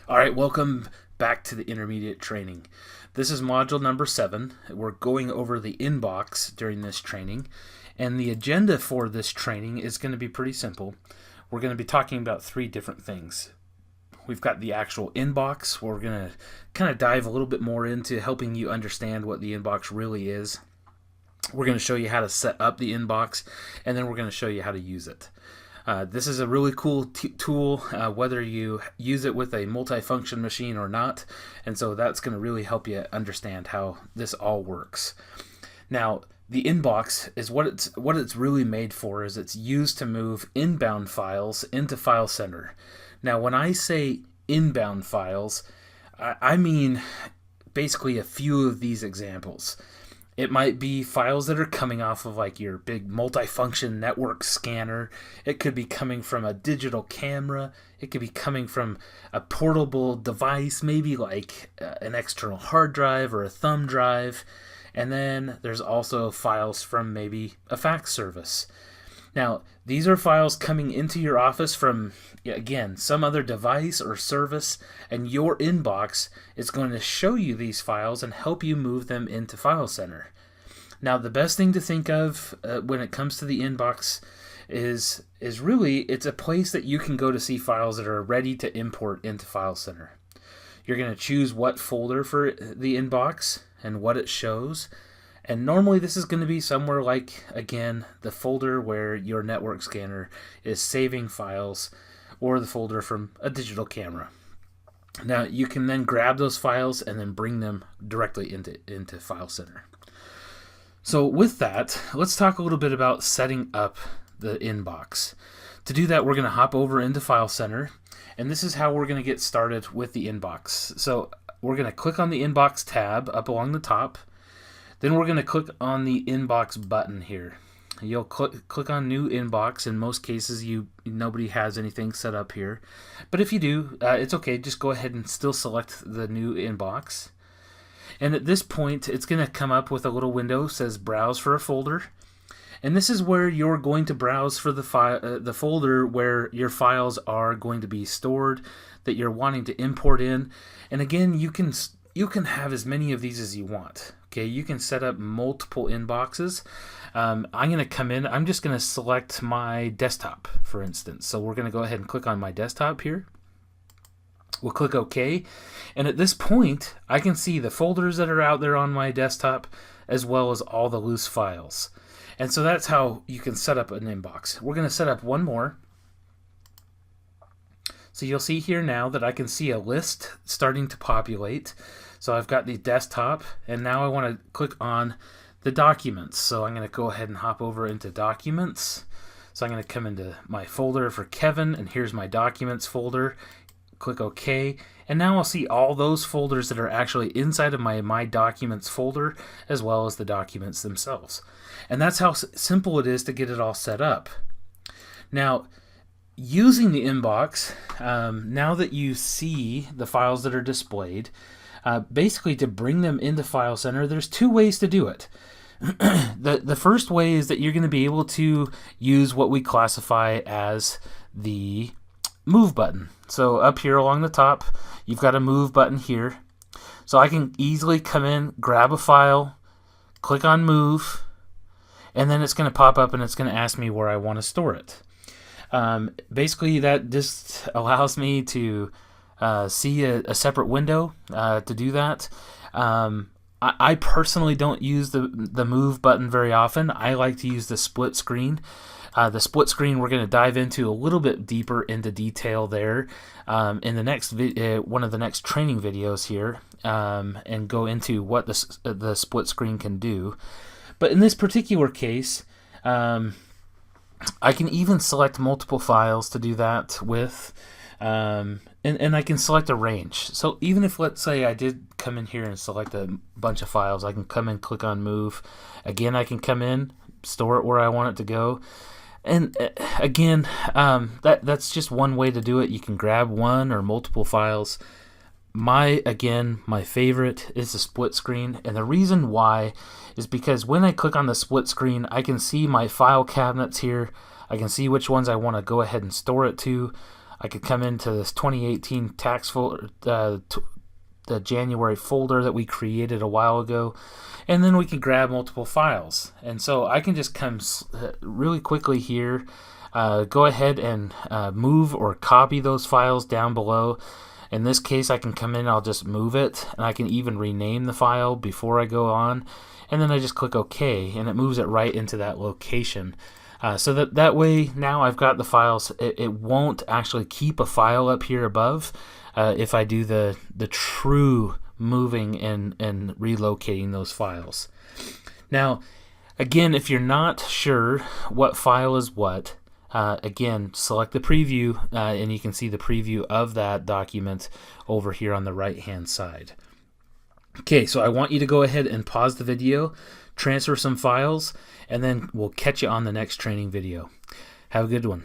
All right, welcome back to the intermediate training. This is module number 7. We're going over the inbox during this training, and the agenda for this training is going to be pretty simple. We're going to be talking about 3 different things. We've got the actual inbox, where we're going to kind of dive a little bit more into helping you understand what the inbox really is. We're going to show you how to set up the inbox, and then we're going to show you how to use it. This is a really cool tool, whether you use it with a multifunction machine or not, and so that's going to really help you understand how this all works. Now, the inbox is what it's really made for. Is it's used to move inbound files into File Center. Now, when I say inbound files, I mean basically a few of these examples. It might be files that are coming off of like your big multifunction network scanner. It could be coming from a digital camera. It could be coming from a portable device, maybe like an external hard drive or a thumb drive. And then there's also files from maybe a fax service. Now, these are files coming into your office from, again, some other device or service, and your inbox is going to show you these files and help you move them into File Center. Now, the best thing to think of when it comes to the inbox is really it's a place that you can go to see files that are ready to import into File Center. You're going to choose what folder for the inbox and what it shows. And normally this is going to be somewhere like, again, the folder where your network scanner is saving files, or the folder from a digital camera. Now you can then grab those files and then bring them directly into File Center. So with that, let's talk a little bit about setting up the inbox. To do that, we're going to hop over into File Center, and this is how we're going to get started with the inbox. So we're going to click on the inbox tab up along the top. Then we're going to click on the inbox button here. You'll click on new inbox. In most cases, nobody has anything set up here. But if you do, it's okay. Just go ahead and still select the new inbox. And at this point, it's going to come up with a little window that says browse for a folder. And this is where you're going to browse for the folder where your files are going to be stored that you're wanting to import in. And again, you can have as many of these as you want. Okay, you can set up multiple inboxes. I'm going to come in. I'm just going to select my desktop, for instance. So we're going to go ahead and click on my desktop here. We'll click OK. And at this point, I can see the folders that are out there on my desktop, as well as all the loose files. And so that's how you can set up an inbox. We're going to set up one more. So you'll see here now that I can see a list starting to populate. So I've got the desktop, and now I want to click on the documents. So I'm going to go ahead and hop over into documents. So I'm going to come into my folder for Kevin, and here's my documents folder. Click OK, and now I'll see all those folders that are actually inside of my documents folder, as well as the documents themselves. And that's how simple it is to get it all set up. Now, using the inbox, now that you see the files that are displayed, basically to bring them into File Center, there's 2 ways to do it. The first way is that you're going to be able to use what we classify as the move button. So up here along the top, you've got a move button here. So I can easily come in, grab a file, click on move, and then it's going to pop up and it's going to ask me where I want to store it. Basically, that just allows me to see a separate window to do that. I personally don't use the move button very often. I like to use the split screen. The split screen we're going to dive into a little bit deeper into detail there in the next one of the next training videos here, and go into what the split screen can do. But in this particular case, I can even select multiple files to do that with, and I can select a range. So even if, let's say, I did come in here and select a bunch of files, I can come in, click on move. Again, I can come in, store it where I want it to go. And again, that's just one way to do it. You can grab one or multiple files. My favorite is the split screen, and the reason why is because when I click on the split screen, I can see my file cabinets here. I can see which ones I want to go ahead and store it to. I could come into this 2018 tax folder, the January folder that we created a while ago, and then we can grab multiple files. And so I can just come really quickly here, go ahead and move or copy those files down below. In this case, I can come in, I'll just move it, and I can even rename the file before I go on, and then I just click OK, and it moves it right into that location. So that way now I've got the files. It won't actually keep a file up here above if I do the true moving and relocating those files. Now, again, if you're not sure what file is what, again, select the preview, and you can see the preview of that document over here on the right-hand side. Okay, so I want you to go ahead and pause the video, transfer some files, and then we'll catch you on the next training video. Have a good one.